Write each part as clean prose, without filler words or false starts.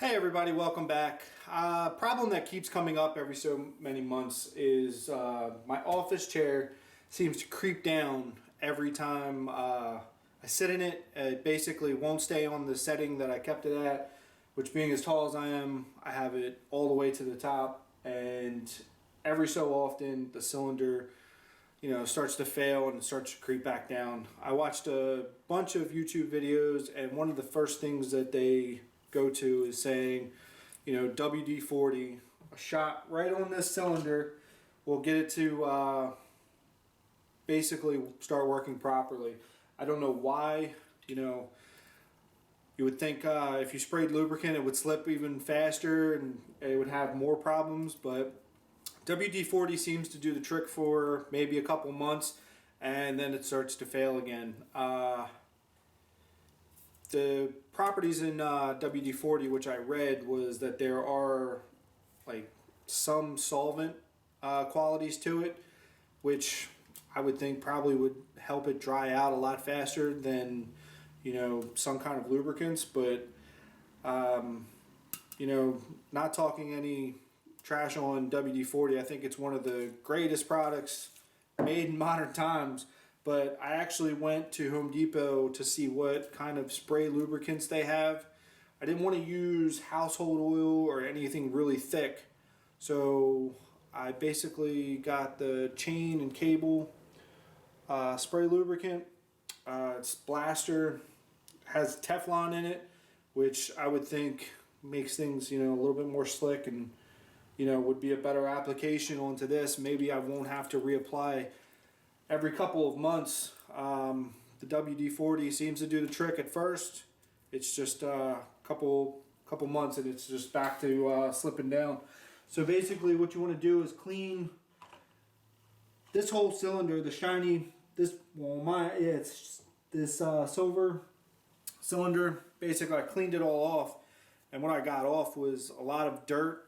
Hey everybody, welcome back. Problem that keeps coming up every so many months is my office chair seems to creep down every time I sit in it. It basically won't stay on the setting that I kept it at, which being as tall as I am, I have it all the way to the top, and every so often the cylinder starts to fail and it starts to creep back down. I watched a bunch of YouTube videos, and one of the first things that they go to is saying, WD-40, a shot right on this cylinder will get it to basically start working properly. I don't know why. You would think if you sprayed lubricant it would slip even faster and it would have more problems, but WD-40 seems to do the trick for maybe a couple months and then it starts to fail again. The properties in WD-40, which I read, was that there are like some solvent qualities to it, which I would think probably would help it dry out a lot faster than some kind of lubricants. But not talking any trash on WD-40, I think it's one of the greatest products made in modern times. But I actually went to Home Depot to see what kind of spray lubricants they have. I didn't want to use household oil or anything really thick, so I basically got the chain and cable spray lubricant. It's Blaster, has Teflon in it, which I would think makes things a little bit more slick and would be a better application onto this. Maybe I won't have to reapply every couple of months. The WD-40 seems to do the trick at first. It's just a couple months and it's just back to slipping down. So basically what you want to do is clean this whole cylinder, the shiny, it's this silver cylinder. Basically I cleaned it all off, and what I got off was a lot of dirt,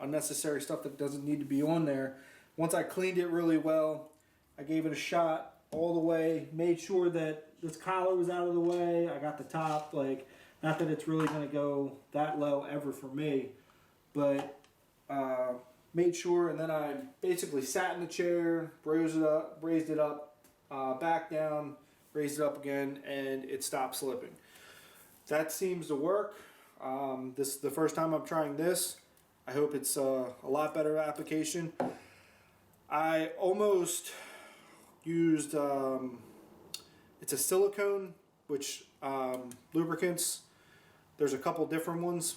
unnecessary stuff that doesn't need to be on there. Once I cleaned it really well, I gave it a shot all the way, made sure that this collar was out of the way. I got the top, not that it's really going to go that low ever for me, but made sure, and then I basically sat in the chair, raised it up, back down, raised it up again, and it stopped slipping. That seems to work. This is the first time I'm trying this. I hope it's a lot better application. I almost used, it's a silicone, which lubricants, there's a couple different ones.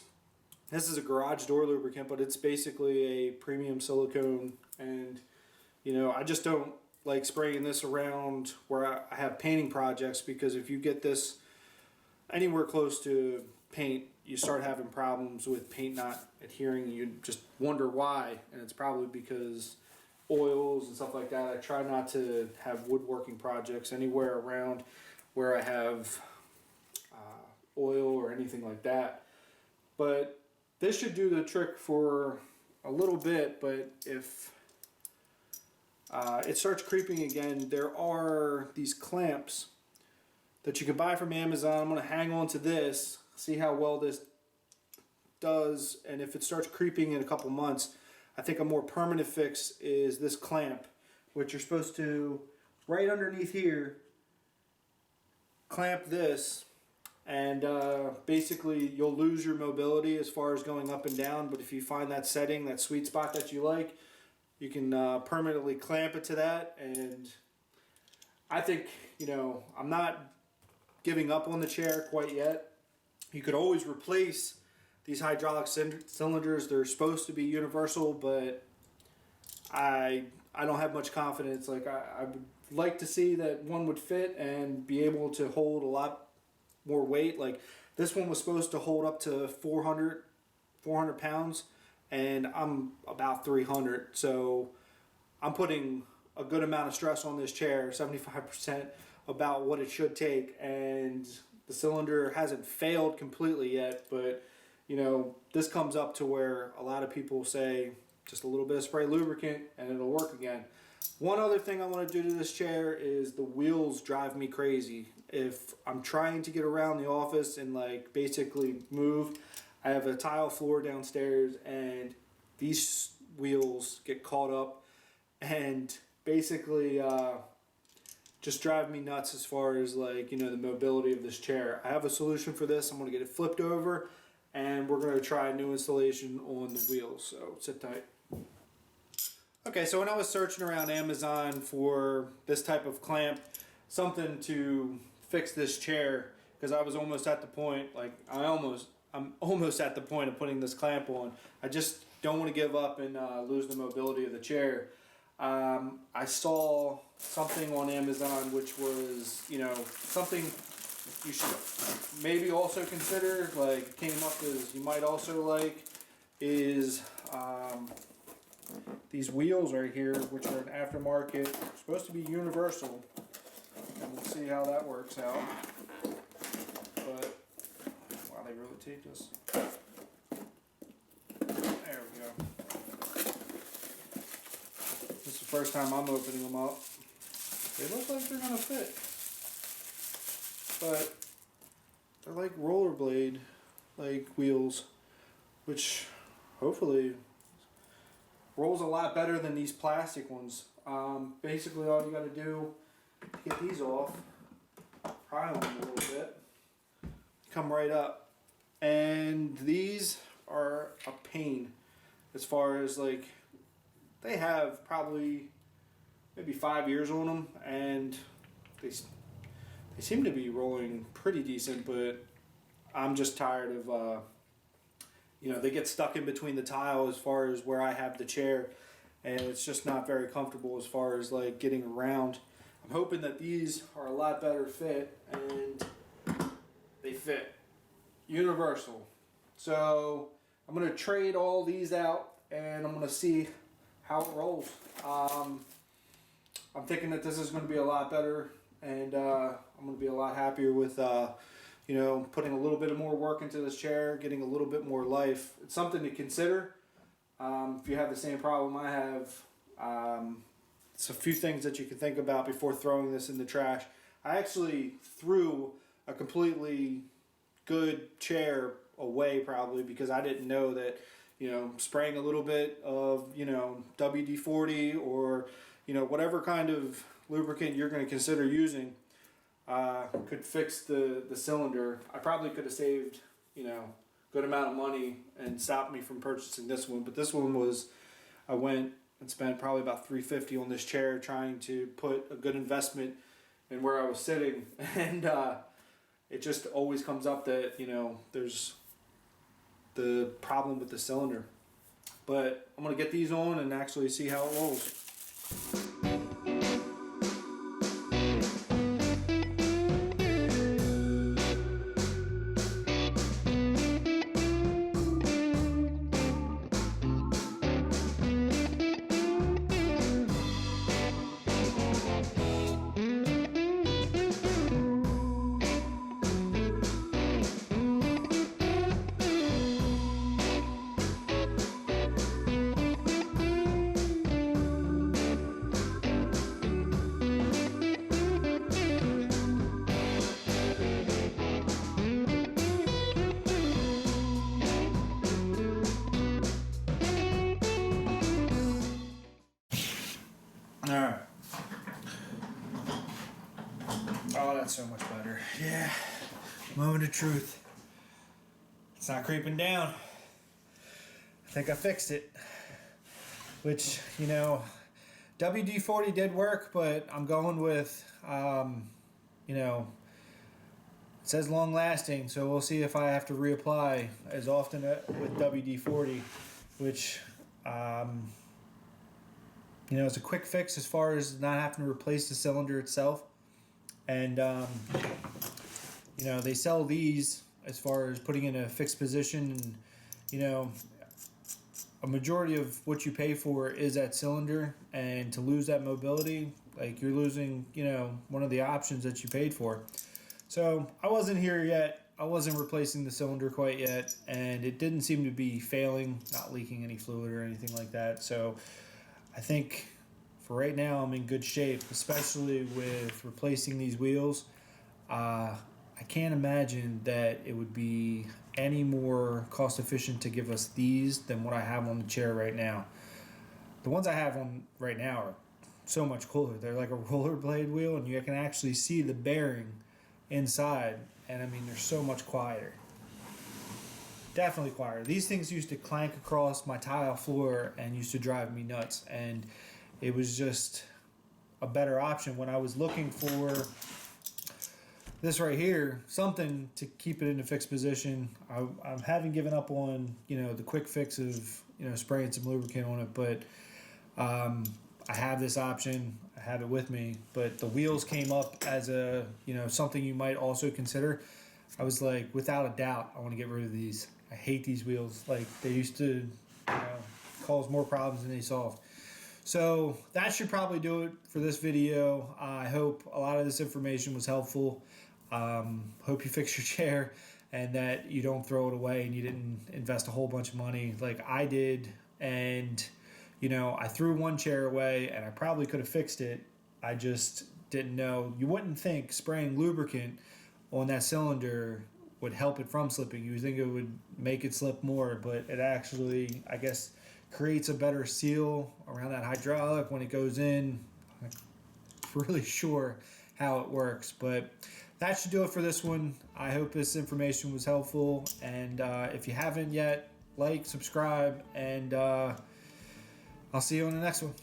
This is a garage door lubricant, but it's basically a premium silicone, and I just don't like spraying this around where I have painting projects, because if you get this anywhere close to paint, you start having problems with paint not adhering. You just wonder why, and it's probably because oils and stuff like that. I try not to have woodworking projects anywhere around where I have oil or anything like that. But this should do the trick for a little bit, but if it starts creeping again, there are these clamps that you can buy from Amazon. I'm going to hang on to this, see how well this does, and if it starts creeping in a couple months, I think a more permanent fix is this clamp, which you're supposed to, right underneath here, clamp this, and basically you'll lose your mobility as far as going up and down, but if you find that setting, that sweet spot that you like, you can permanently clamp it to that. And I think, I'm not giving up on the chair quite yet. You could always replace these hydraulic cylinders. They're supposed to be universal, but I don't have much confidence. I would like to see that one would fit and be able to hold a lot more weight. Like this one was supposed to hold up to 400 pounds, and I'm about 300, so I'm putting a good amount of stress on this chair, 75% about what it should take, and the cylinder hasn't failed completely yet, but this comes up to where a lot of people say just a little bit of spray lubricant and it'll work again. One other thing I want to do to this chair is the wheels drive me crazy. if I'm trying to get around the office and like basically move. I have a tile floor downstairs, and these wheels get caught up and basically just drive me nuts as far as like, you know, the mobility of this chair. I have a solution for this. I'm going to get it flipped over, and we're going to try a new installation on the wheels. So sit tight. Okay, so when I was searching around Amazon for this type of clamp, something to fix this chair, because I was almost at the point, like I'm almost at the point of putting this clamp on. I just don't want to give up and lose the mobility of the chair. I saw something on Amazon which was, you know, something you should maybe also consider, like came up as you might also like, is these wheels right here, which are an aftermarket, supposed to be universal, and we'll see how that works out. But wow, they really taped us. There we go. This is the first time I'm opening them up. They look like they're gonna fit, but they're like rollerblade like wheels, which hopefully rolls a lot better than these plastic ones. Basically all you got to do to get these off, pry on them a little bit, come right up. And these are a pain as far as like, they have probably maybe 5 years on them, and they seem to be rolling pretty decent, but I'm just tired of you know, they get stuck in between the tile as far as where I have the chair, and it's just not very comfortable as far as like getting around. I'm hoping that these are a lot better fit, and they fit. Universal. So I'm going to trade all these out, and I'm going to see how it rolls. I'm thinking that this is going to be a lot better, and I'm going to be a lot happier with you know, putting a little bit of more work into this chair, getting a little bit more life. It's something to consider. If you have the same problem I have, it's a few things that you can think about before throwing this in the trash. I actually threw a completely good chair away probably because I didn't know that, you know, spraying a little bit of, you know, WD-40 or, you know, whatever kind of lubricant you're going to consider using, could fix the cylinder. I probably could have saved, you know, a good amount of money and stopped me from purchasing this one. But this one was, I went and spent probably about $350 on this chair trying to put a good investment in where I was sitting. And it just always comes up that, you know, there's the problem with the cylinder. But I'm going to get these on and actually see how it rolls. Alright. Oh, that's so much better. Yeah. Moment of truth. It's not creeping down. I think I fixed it. Which, you know, WD-40 did work, but I'm going with, you know, it says long lasting, so we'll see if I have to reapply as often with WD-40, which, you know, it's a quick fix as far as not having to replace the cylinder itself. And, you know, they sell these as far as putting in a fixed position. And, you know, a majority of what you pay for is that cylinder. And to lose that mobility, like you're losing, you know, one of the options that you paid for. So I wasn't here yet. I wasn't replacing the cylinder quite yet. And it didn't seem to be failing, not leaking any fluid or anything like that. So I think for right now I'm in good shape, especially with replacing these wheels. I can't imagine that it would be any more cost efficient to give us these than what I have on the chair right now. The ones I have on right now are so much cooler. They're like a rollerblade wheel, and you can actually see the bearing inside. And I mean, they're so much quieter. Definitely quieter. These things used to clank across my tile floor and used to drive me nuts. And it was just a better option when I was looking for this right here, something to keep it in a fixed position. I haven't given up on, the quick fix of, spraying some lubricant on it, but I have this option. I have it with me, but the wheels came up as a, something you might also consider. I was like, without a doubt, I want to get rid of these. I hate these wheels. Like, they used to, cause more problems than they solved. So that should probably do it for this video. I hope a lot of this information was helpful. Hope you fix your chair and that you don't throw it away and you didn't invest a whole bunch of money like I did. And, I threw one chair away and I probably could have fixed it. I just didn't know. You wouldn't think spraying lubricant on that cylinder would help it from slipping. You would think it would make it slip more, but it actually, I guess, creates a better seal around that hydraulic when it goes in. I'm not really sure how it works, but that should do it for this one. I hope this information was helpful, and if you haven't yet, like, subscribe, and I'll see you on the next one.